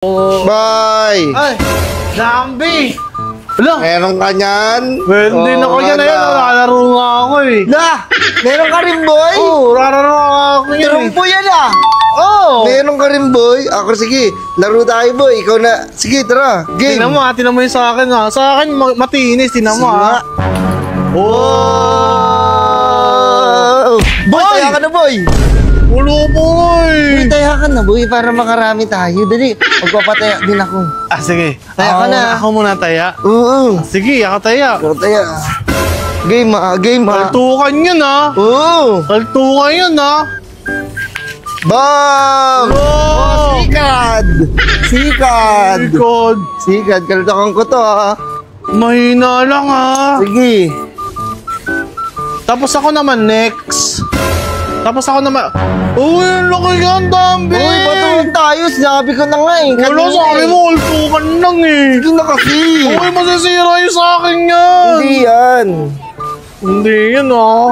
Bye! Ay! Zombie! Ala! Meron ka niyan? Pwede na ko yan na yan. Lalaro nga ako eh. La! Meron ka rin, boy? Oo, lalaro nga ako yan eh. Trumpo yan ah! Oo! Meron ka rin, boy? Ako, sige. Laro tayo, boy. Ikaw na. Sige, tara. Game. Tinan mo yung sa akin ha. Sa akin matinis, tinan mo ha. Oh! Boy! Boy! Taya ka na, boy! Ulo boy! Taya ka na, boy, para makarami tayo. Dali, magpapataya din ako. Ah, sige. Taya ka na. Ako muna taya. Oo. Sige, ako taya. Pero taya. Game ah, game ah. Kaltukan yun ha. Oo! Kaltukan yun ha. Bam! Oh! Sikad! Sikad! God. Sikad, kaltakan ko to ah. Mahina lang ha. Sige. Tapos ako naman next. Tapos ako naman. Uy, ang laki yan, Dambi! Uy, patulong tayo. Sinabi ko na nga eh. Wala, Kanina sabi eh. mo, kaltukan lang eh. Sige na kasi. Uy, masasira yung sa akin yan. Hindi yan. Hindi yan ah.